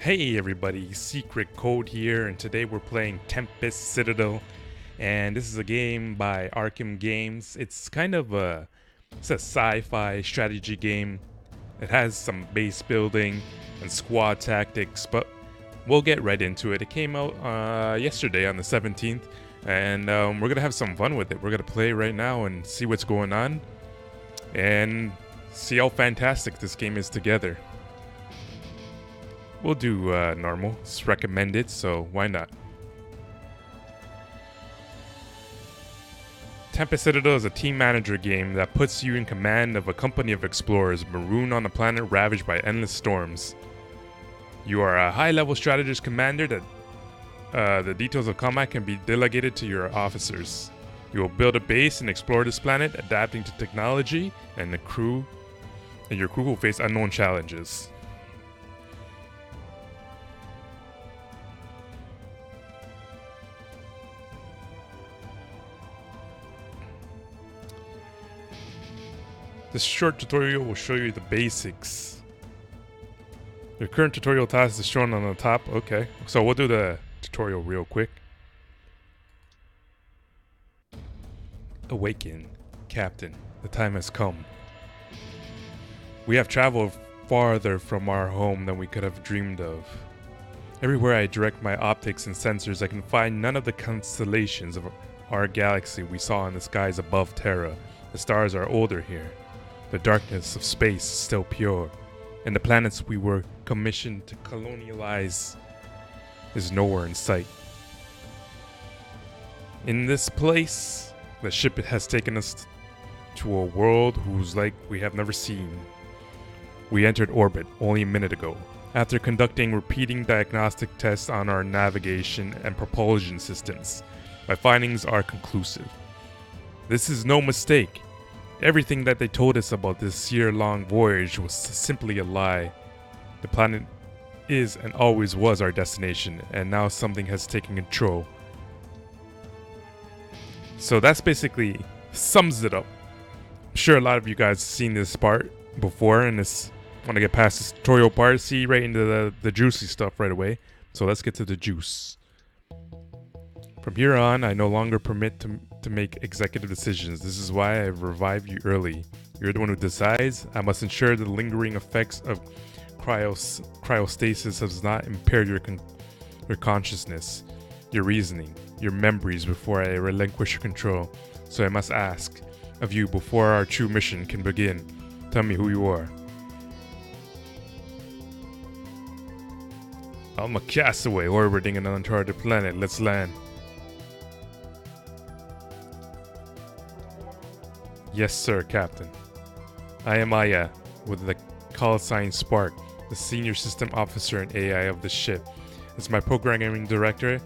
Hey everybody, Secret Code here, and today we're playing Tempest Citadel, and this is a game by Arkham Games. It's a sci-fi strategy game. It has some base building and squad tactics, but we'll get right into it. It came out yesterday on the 17th, and we're gonna have some fun with it. We're gonna play right now and see what's going on, and see how fantastic this game is together. We'll do normal. It's recommended, so why not? Tempest Citadel is a team manager game that puts you in command of a company of explorers marooned on a planet ravaged by endless storms. You are a high-level strategist commander that the details of combat can be delegated to your officers. You will build a base and explore this planet, adapting to technology, and your crew will face unknown challenges. This short tutorial will show you the basics. Your current tutorial task is shown on the top. Okay, so we'll do the tutorial real quick. Awaken, Captain. The time has come. We have traveled farther from our home than we could have dreamed of. Everywhere I direct my optics and sensors, I can find none of the constellations of our galaxy we saw in the skies above Terra. The stars are older here. The darkness of space is still pure, and the planets we were commissioned to colonialize is nowhere in sight. In this place, the ship has taken us to a world whose like we have never seen. We entered orbit only a minute ago, after conducting repeating diagnostic tests on our navigation and propulsion systems. My findings are conclusive. This is no mistake. Everything that they told us about this year-long voyage was simply a lie. The planet is and always was our destination, and now something has taken control. So that's basically sums it up. I'm sure a lot of you guys have seen this part before, and want to get past this tutorial part, see right into the juicy stuff right away. So let's get to the juice. From here on, I no longer permit to make executive decisions. This is why I revived you early. You're the one who decides. I must ensure the lingering effects of cryostasis has not impaired your consciousness, your reasoning, your memories before I relinquish your control. So I must ask of you before our true mission can begin. Tell me who you are. I'm a castaway orbiting an uncharted planet. Let's land. Yes, sir, Captain. I am Aya, with the call sign Spark, the senior system officer and AI of the ship. As my programming director,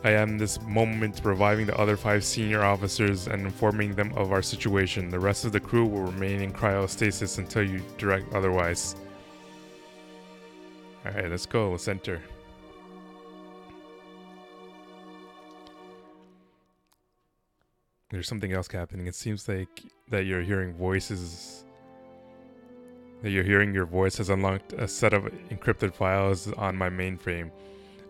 I am this moment reviving the other 5 senior officers and informing them of our situation. The rest of the crew will remain in cryostasis until you direct otherwise. Alright, let's go. Let's enter. There's something else happening. It seems like that you're hearing voices. That you're hearing your voice has unlocked a set of encrypted files on my mainframe.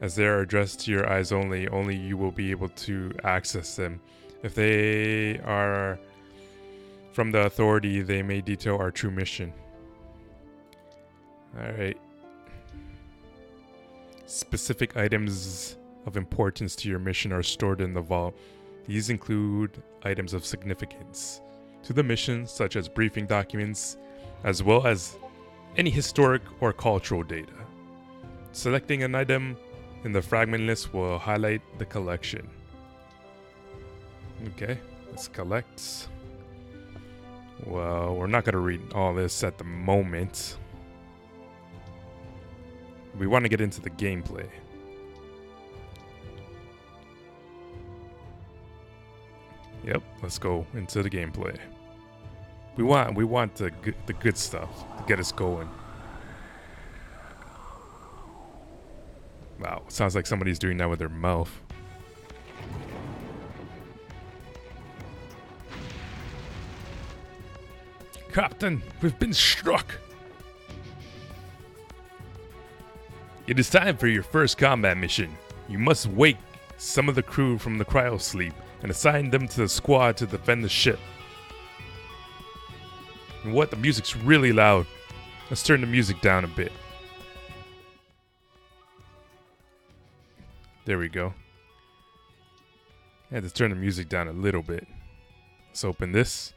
As they are addressed to your eyes only you will be able to access them. If they are from the authority, they may detail our true mission. Alright. Specific items of importance to your mission are stored in the vault. These include items of significance to the mission, such as briefing documents, as well as any historic or cultural data. Selecting an item in the fragment list will highlight the collection. Okay, let's collect. Well, we're not going to read all this at the moment. We want to get into the gameplay. Yep, let's go into the gameplay. We want the good stuff to get us going. Wow, sounds like somebody's doing that with their mouth. Captain, we've been struck. It is time for your first combat mission. You must wake some of the crew from the cryosleep and assign them to the squad to defend the ship. And what? The music's really loud. Let's turn the music down a bit. There we go. I had to turn the music down a little bit. Let's open this.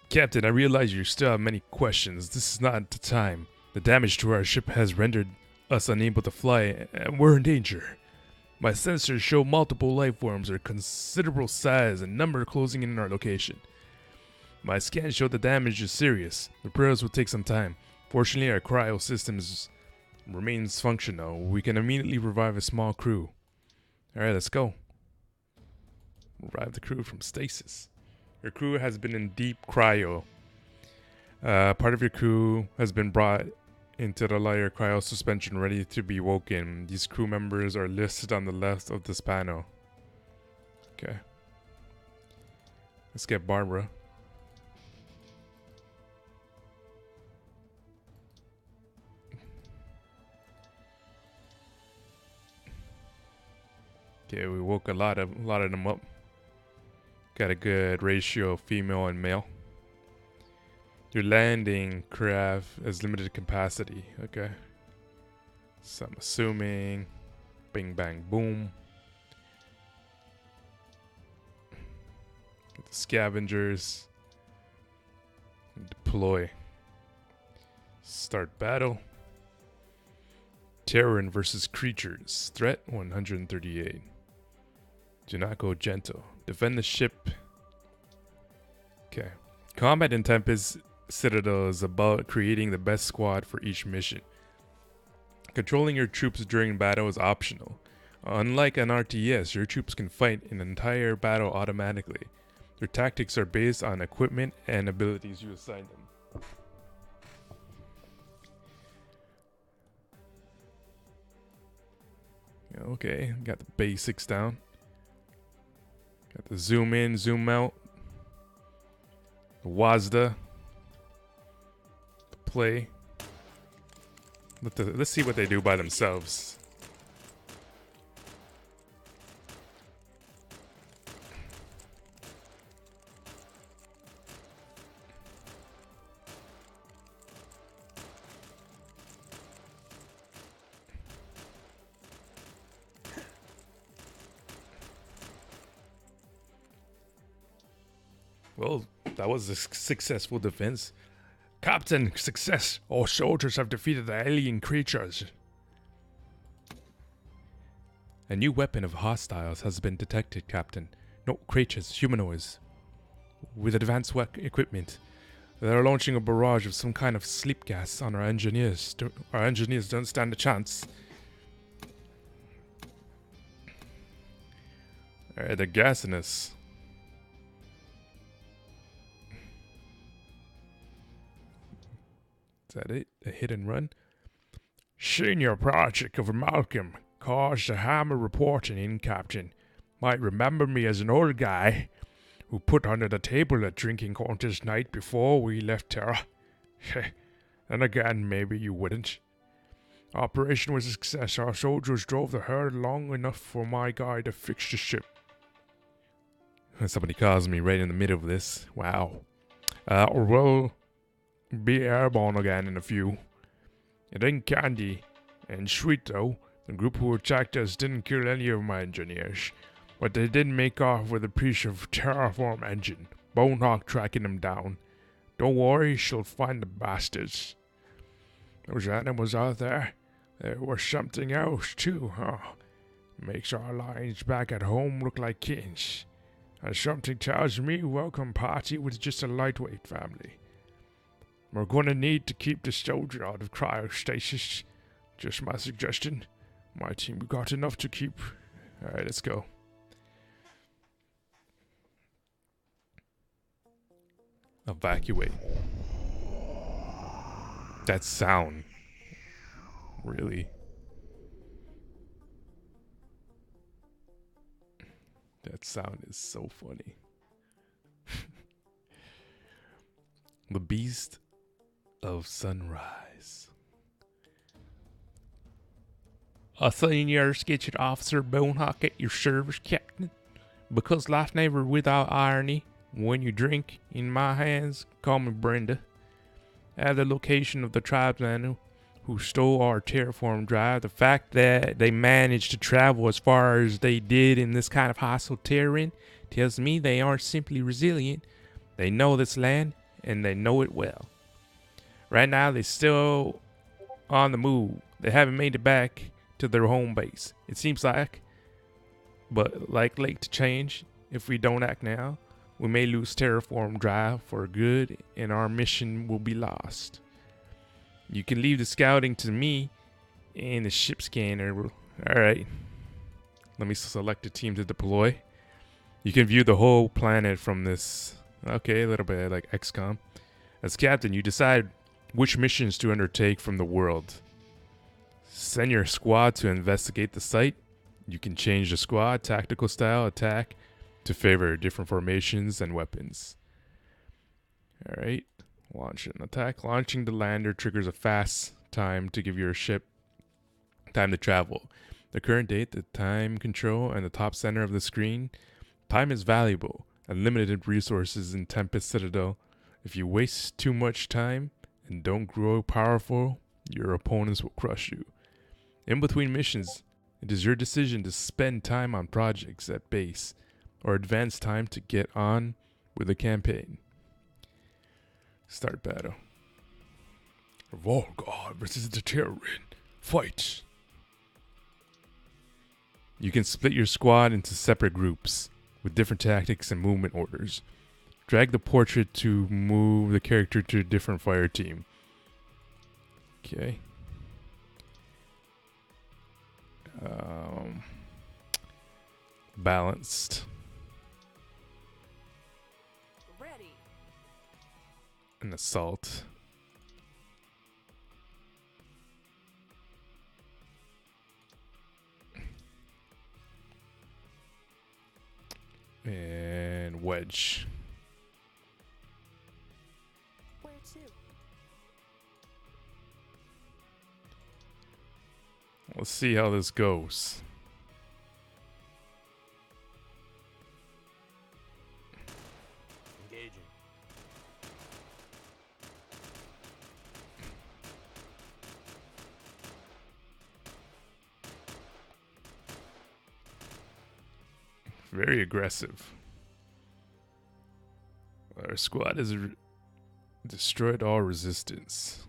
Captain, I realize you still have many questions. This is not the time. The damage to our ship has rendered us unable to fly, and we're in danger. My sensors show multiple life forms of considerable size and number closing in on our location. My scans show the damage is serious. Repairs will take some time. Fortunately, our cryo systems remains functional. We can immediately revive a small crew. Alright, let's go. Revive the crew from stasis. Your crew has been in deep cryo. Part of your crew has been brought into the lighter cryo suspension ready to be woken. These crew members are listed on the left of this panel. Okay. Let's get Barbara. Okay, we woke a lot of them up. Got a good ratio of female and male. Your landing craft has limited capacity. Okay. So I'm assuming. Bing bang boom. Get the scavengers. Deploy. Start battle. Terran versus creatures. Threat 138. Do not go gentle. Defend the ship. Okay. Combat in Tempest Citadel is about creating the best squad for each mission. Controlling your troops during battle is optional. Unlike an RTS, your troops can fight an entire battle automatically. Their tactics are based on equipment and abilities you assign them. Okay, got the basics down. Got the zoom in, zoom out. The WASDA. The play. Let's see what they do by themselves. Well, that was a successful defense. Captain, success! Our soldiers have defeated the alien creatures. A new weapon of hostiles has been detected, Captain. No creatures, humanoids. With advanced equipment. They're launching a barrage of some kind of sleep gas on our engineers. Our engineers don't stand a chance. Alright, they're gassing us. Is that it? A hit and run? Senior project of Malcolm. Caused a hammer reporting in, Captain. Might remember me as an old guy who put under the table at drinking contest night before we left Terra. And again, maybe you wouldn't. Operation was a success. Our soldiers drove the herd long enough for my guy to fix the ship. Somebody calls me right in the middle of this. Wow. We'll be airborne again in a few. It ain't candy and sweet though. The group who attacked us didn't kill any of my engineers, but they did make off with a piece of terraform engine. Bonehawk tracking them down. Don't worry, she'll find the bastards. Those animals out there, there was something else too, huh? Makes our lines back at home look like kittens. And something tells me Welcome Party was just a lightweight family. We're gonna need to keep the soldier out of cryostasis. Just my suggestion. My team got enough to keep. Alright, let's go. Evacuate. That sound. Really? That sound is so funny. The Beast of Sunrise. A senior sketched officer Bonehock at your service, Captain. Because life never without irony. When you drink, in my hands, call me Brenda. At the location of the tribesmen who stole our terraform drive, the fact that they managed to travel as far as they did in this kind of hostile terrain tells me they aren't simply resilient. They know this land, and they know it well. Right now, they're still on the move. They haven't made it back to their home base, it seems like. But likely to change if we don't act now. We may lose terraform drive for good, and our mission will be lost. You can leave the scouting to me and the ship scanner. Alright. Let me select a team to deploy. You can view the whole planet from this. Okay, a little bit like XCOM. As captain, you decide which missions to undertake from the world. Send your squad to investigate the site. You can change the squad, tactical style, attack, to favor different formations and weapons. Alright, launch an attack. Launching the lander triggers a fast time to give your ship time to travel. The current date, the time control, and the top center of the screen. Time is valuable. Unlimited resources in Tempest Citadel. If you waste too much time and don't grow powerful, your opponents will crush you. In between missions, it is your decision to spend time on projects at base or advance time to get on with the campaign. Start battle. Volgar versus the Terran. Fight! You can split your squad into separate groups with different tactics and movement orders. Drag the portrait to move the character to a different fire team. Okay. Balanced. Ready. An assault. And wedge. Where to? Let's see how this goes. Engaging. Very aggressive. Our squad has destroyed all resistance.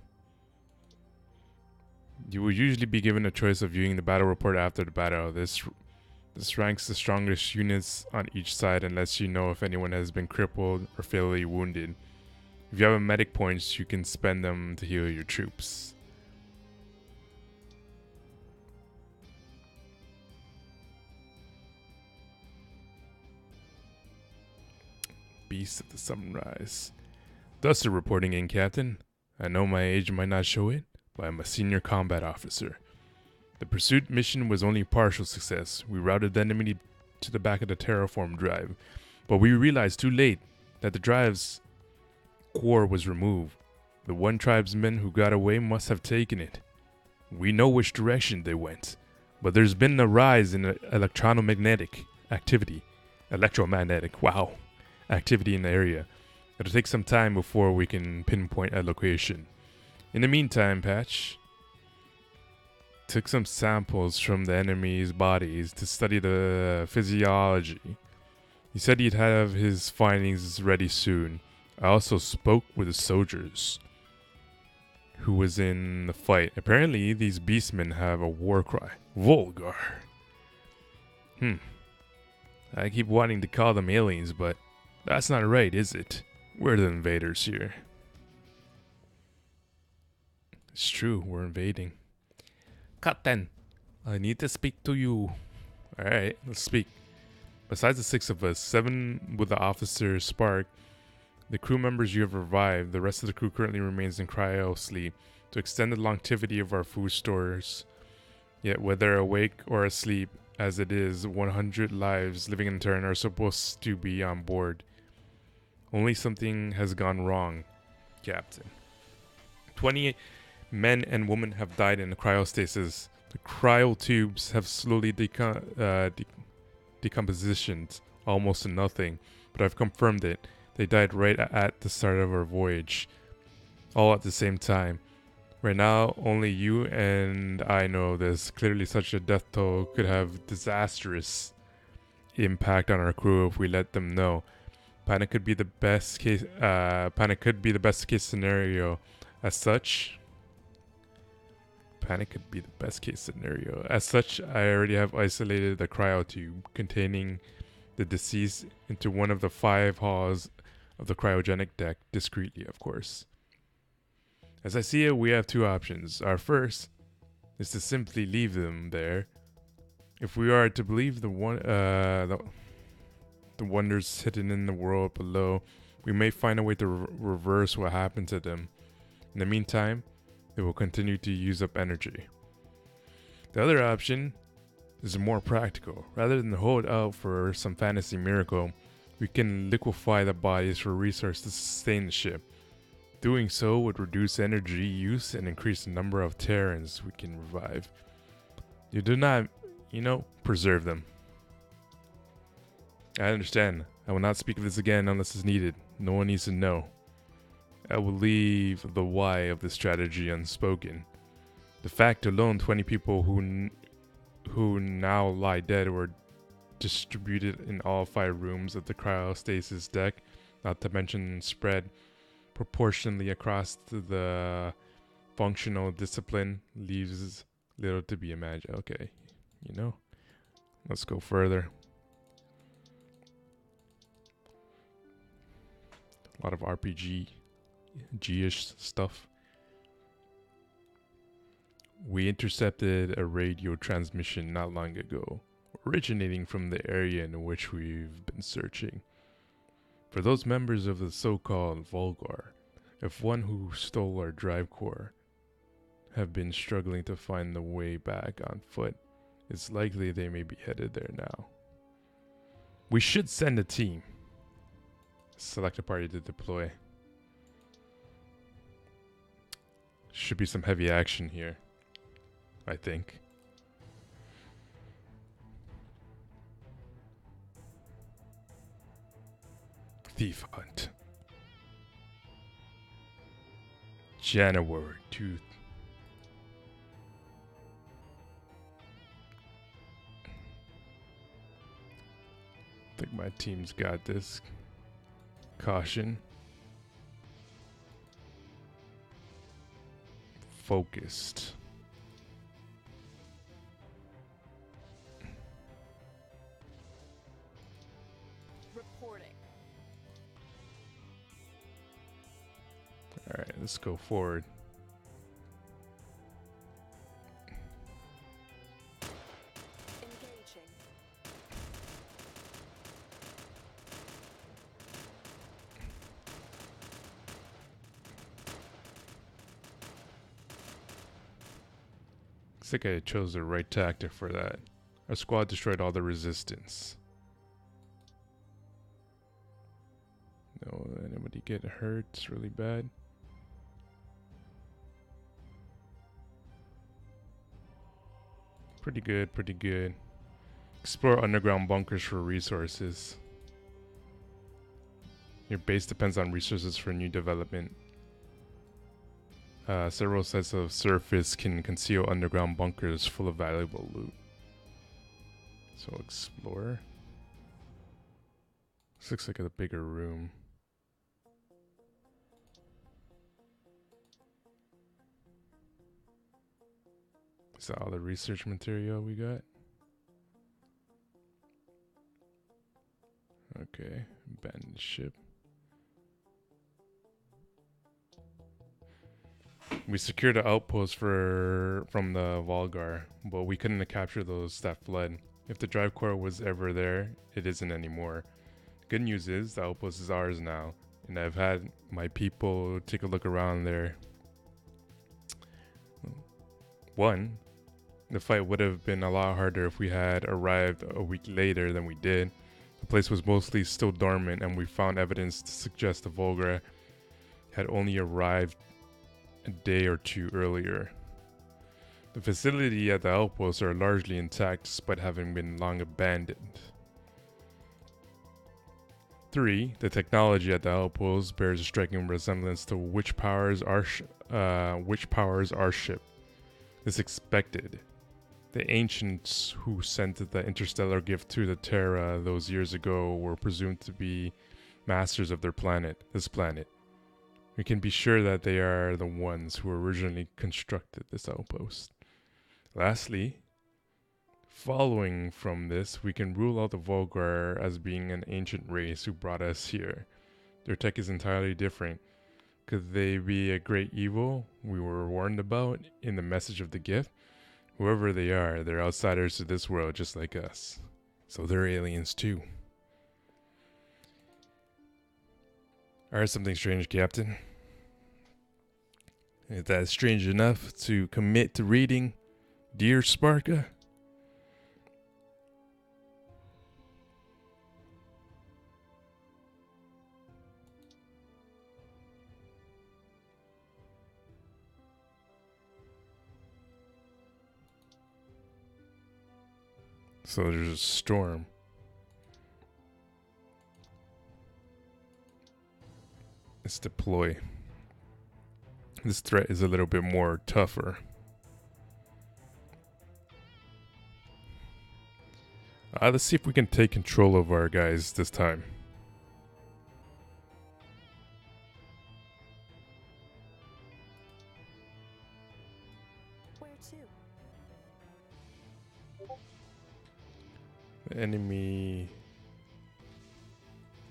You will usually be given a choice of viewing the battle report after the battle. This ranks the strongest units on each side and lets you know if anyone has been crippled or fatally wounded. If you have a medic points, you can spend them to heal your troops. Beast of the Sunrise. Duster reporting in, Captain. I know my age might not show it, but I'm a senior combat officer. The pursuit mission was only partial success. We routed the enemy to the back of the terraform drive, but we realized too late that the drive's core was removed. The one tribesman who got away must have taken it. We know which direction they went, but there's been a rise in electromagnetic activity in the area. It'll take some time before we can pinpoint a location. In the meantime, Patch took some samples from the enemy's bodies to study the physiology. He said he'd have his findings ready soon. I also spoke with the soldiers who was in the fight. Apparently, these beastmen have a war cry. Volgar. I keep wanting to call them aliens, but that's not right, is it? We're the invaders here. It's true, we're invading. Captain, I need to speak to you. Alright, let's speak. Besides the 6 of us, 7 with the officer Spark, the crew members you have revived, the rest of the crew currently remains in cryo sleep to extend the longevity of our food stores. Yet whether awake or asleep, as it is, 100 lives living in turn are supposed to be on board. Only something has gone wrong, Captain. 28 men and women have died in cryostasis. The cryotubes have slowly decompositioned almost to nothing, but I've confirmed it. They died right at the start of our voyage, all at the same time. Right now, only you and I know this. Clearly, such a death toll could have disastrous impact on our crew if we let them know. Panic could be the best case. Panic could be the best case scenario. As such, panic could be the best case scenario. As such, I already have isolated the cryotube containing the deceased into one of the 5 halls of the cryogenic deck, discreetly, of course. As I see it, we have 2 options. Our first is to simply leave them there. If we are to believe the wonders hidden in the world below, we may find a way to reverse what happened to them. In the meantime, they will continue to use up energy. The other option is more practical. Rather than hold out for some fantasy miracle, we can liquefy the bodies for resources to sustain the ship. Doing so would reduce energy use and increase the number of Terrans we can revive. You do not, preserve them. I understand. I will not speak of this again unless it's needed. No one needs to know. I will leave the why of this strategy unspoken. The fact alone, 20 people who now lie dead were distributed in all 5 rooms of the cryostasis deck, not to mention spread proportionally across the functional discipline, leaves little to be imagined. Okay, let's go further. A lot of RPG-ish stuff. We intercepted a radio transmission not long ago, originating from the area in which we've been searching. For those members of the so-called Vulgar, if one who stole our drive core have been struggling to find the way back on foot, it's likely they may be headed there now. We should send a team. Select a party to deploy. Should be some heavy action here, I think. Thief hunt. January 2nd. I think my team's got this. Caution. Focused. Reporting. Alright, let's go forward. Engaging. Looks like I chose the right tactic for that. Our squad destroyed all the resistance. No, anybody get hurt? It's really bad. Pretty good, pretty good. Explore underground bunkers for resources. Your base depends on resources for new development. Several sets of surface can conceal underground bunkers full of valuable loot. So explore. This looks like a bigger room. Is that all the research material we got? Okay, abandoned ship. We secured an outpost from the Volgar, but we couldn't capture those that fled. If the drive core was ever there, it isn't anymore. Good news is the outpost is ours now, and I've had my people take a look around there. One, the fight would have been a lot harder if we had arrived a week later than we did. The place was mostly still dormant, and we found evidence to suggest the Volgar had only arrived a day or two earlier. The facility at the outposts are largely intact despite having been long abandoned. 3. The technology at the outposts bears a striking resemblance to which powers our ship. It's expected. The ancients who sent the interstellar gift to the Terra those years ago were presumed to be masters of this planet. We can be sure that they are the ones who originally constructed this outpost. Lastly, following from this, we can rule out the Volgar as being an ancient race who brought us here. Their tech is entirely different. Could they be a great evil we were warned about in the message of the gift? Whoever they are, they're outsiders to this world just like us. So they're aliens too. I heard something strange, Captain. Is that strange enough to commit to reading Dear Sparka? So there's a storm. Let's deploy. This threat is a little bit more tougher. Let's see if we can take control of our guys this time. Where to? The enemy,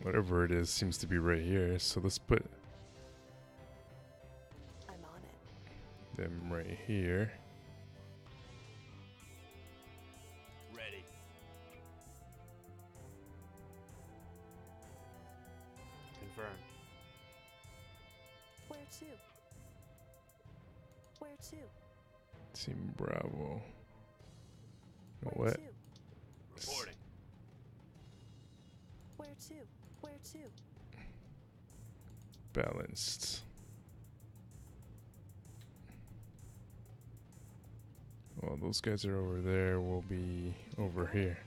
whatever it is, seems to be right here. So let's put I'm on it. them right here. Ready. Confirm. Where to? Where to? Team Bravo. Where What? to? Reporting. Where to? Where to? Balanced. Well, those guys are over there. We'll be over here.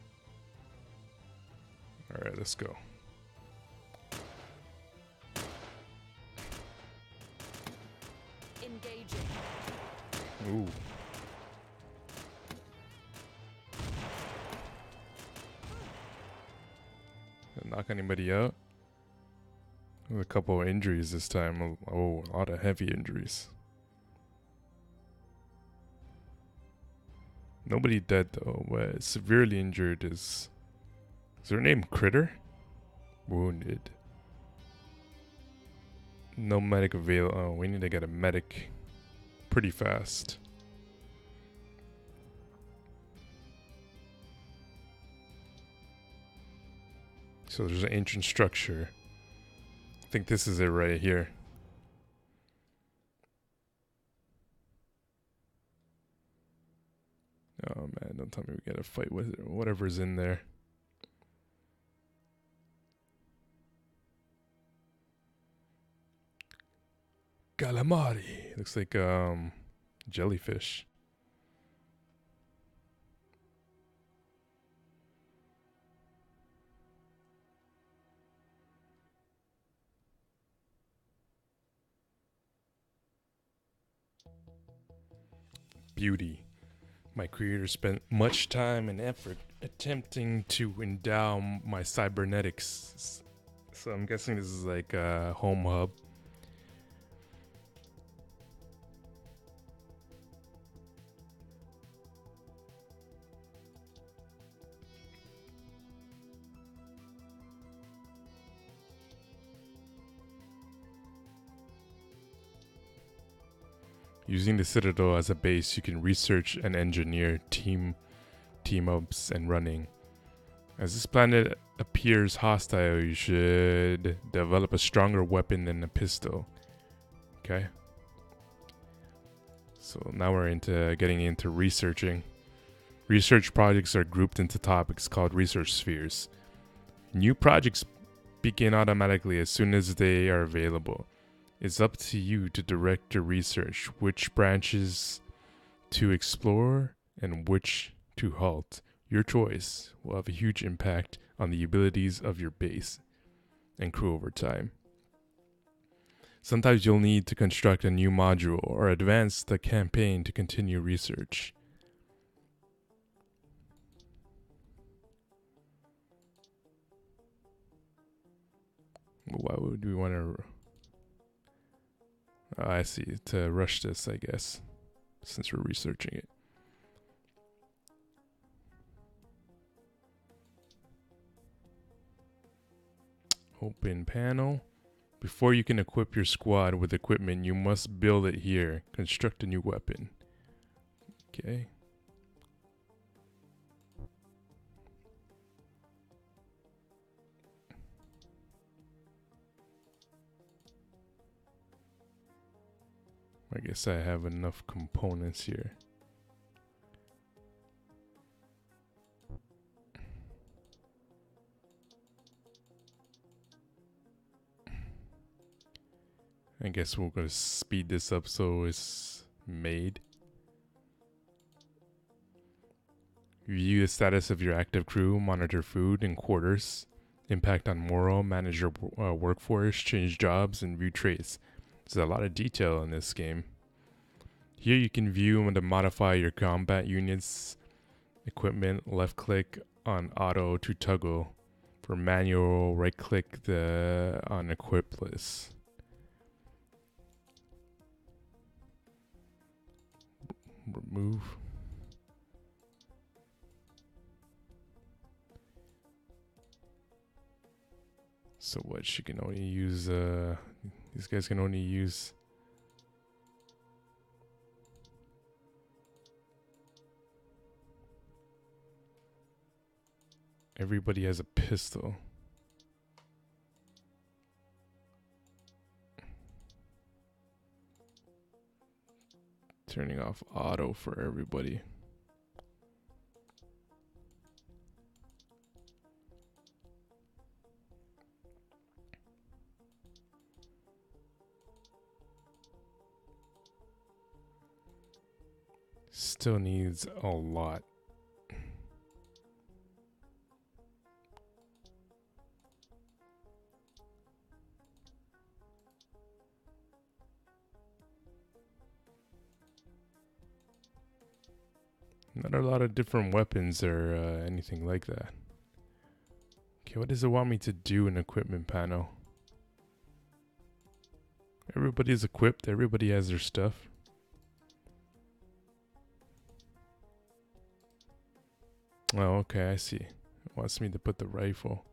Alright, let's go. Engaging. Ooh. Didn't knock anybody out? With a couple of injuries this time. Oh, a lot of heavy injuries. Nobody dead though, but severely injured is their name Critter? Wounded. No medic available. Oh, we need to get a medic pretty fast. So there's an ancient structure. I think this is it right here. Oh man, don't tell me we gotta fight with it, whatever's in there. Calamari. Looks like jellyfish. Beauty. My creator spent much time and effort attempting to endow my cybernetics. So I'm guessing this is like a home hub. Using the Citadel as a base, you can research and engineer team-ups and running. As this planet appears hostile, you should develop a stronger weapon than a pistol. Okay. So now we're getting into researching. Research projects are grouped into topics called research spheres. New projects begin automatically as soon as they are available. It's up to you to direct your research, which branches to explore and which to halt. Your choice will have a huge impact on the abilities of your base and crew over time. Sometimes you'll need to construct a new module or advance the campaign to continue research. Why would we want to... Oh, I see. To rush this, I guess, since we're researching it. Open panel. Before you can equip your squad with equipment, you must build it here. Construct a new weapon. Okay. I guess I have enough components here. I guess we're going to speed this up so it's made. View the status of your active crew, monitor food and quarters, impact on morale, manage your workforce, change jobs, and view traits. There's a lot of detail in this game. Here you can view and modify your combat units, equipment, left click on auto to toggle. For manual, right click on equip list. Remove. So what, she can only use, these guys can only use... Everybody has a pistol. Turning off auto for everybody. Still needs a lot. Not a lot of different weapons or anything like that. Okay, what does it want me to do in equipment panel? Everybody's equipped, everybody has their stuff. Oh, okay, I see. It wants me to put the rifle.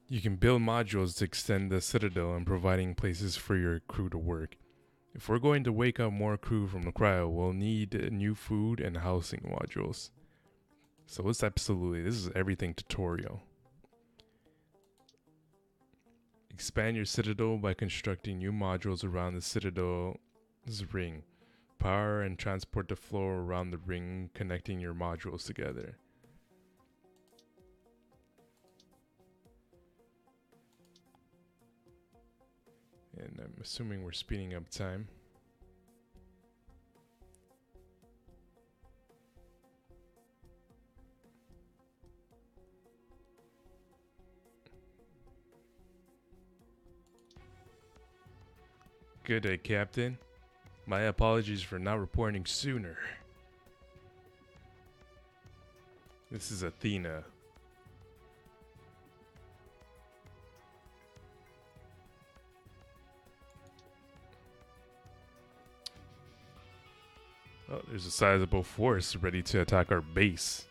You can build modules to extend the citadel and providing places for your crew to work. If we're going to wake up more crew from the cryo, we'll need new food and housing modules. So this is everything tutorial. Expand your citadel by constructing new modules around the citadel's ring. Power and transport the floor around the ring, connecting your modules together. And I'm assuming we're speeding up time. Good day, Captain. My apologies for not reporting sooner. This is Athena. Oh, there's a sizable force ready to attack our base.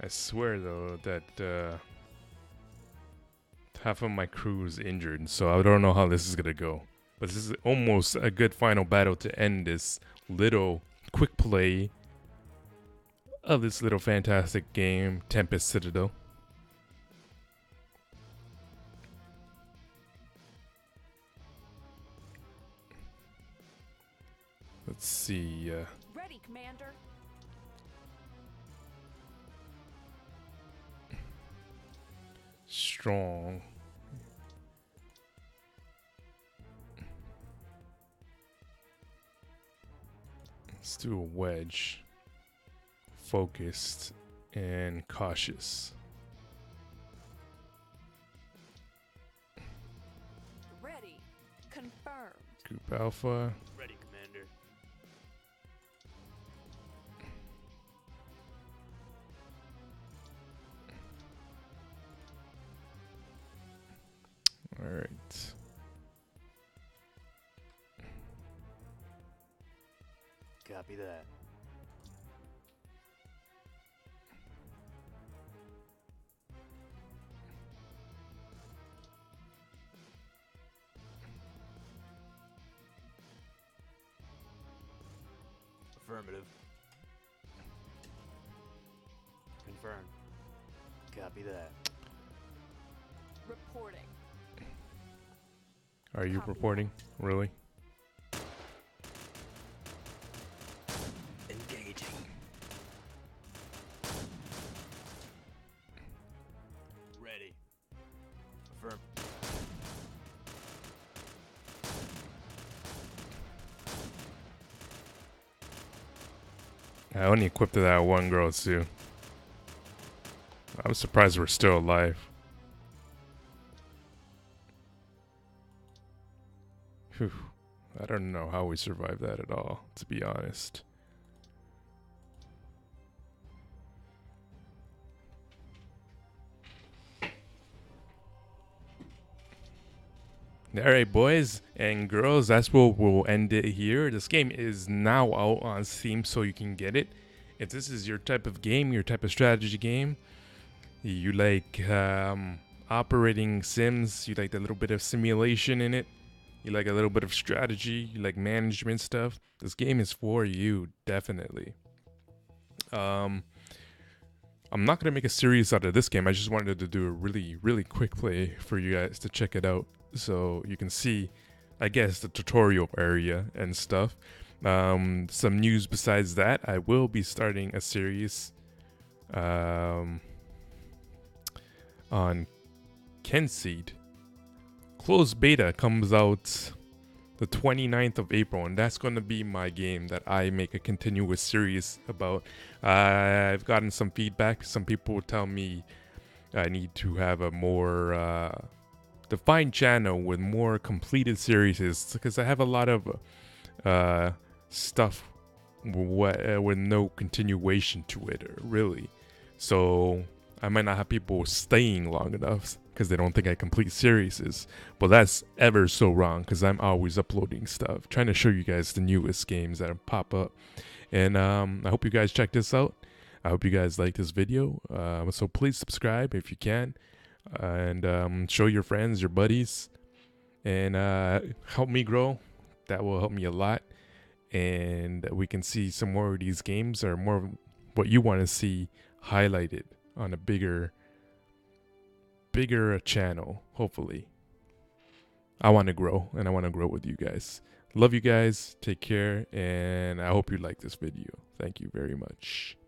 I swear though that half of my crew is injured, so I don't know how this is gonna go. But this is almost a good final battle to end this little quick play of this little fantastic game, Tempest Citadel. Let's see. Ready, Commander. strong. Let's do a wedge. Focused and cautious. Ready. Confirmed. Group alpha. Ready, Commander. All right. Copy that. Affirmative. Confirmed. Copy that. Reporting. Are you Copy. reporting? Really? Engaging. Ready. Affirm. I only equipped that one girl too. I'm surprised we're still alive. Whew. I don't know how we survived that at all, to be honest. Alright, boys and girls, that's where we'll end it here. This game is now out on Steam, so you can get it. If this is your type of game, your type of strategy game, you like operating sims, you like a little bit of simulation in it, you like a little bit of strategy, you like management stuff, this game is for you, definitely. I'm not going to make a series out of this game. I just wanted to do a really quick play for you guys to check it out, so you can see, I guess, the tutorial area and stuff. Some news besides that, I will be starting a series on Kenseed. Closed beta comes out the 29th of April, and that's going to be my game that I make a continuous series about. I've gotten some feedback. Some people tell me I need to have a more defined channel with more completed series, because I have a lot of stuff with no continuation to it, really. So I might not have people staying long enough because they don't think I complete series. But that's ever so wrong, because I'm always uploading stuff, trying to show you guys the newest games that pop up. And I hope you guys check this out. I hope you guys like this video. So please subscribe if you can, and show your friends, your buddies, and help me grow. That will help me a lot. And we can see some more of these games, or more of what you want to see highlighted on a bigger channel. Hopefully, I want to grow, and I want to grow with you guys. Love you guys. Take care, and I hope you like this video. Thank you very much.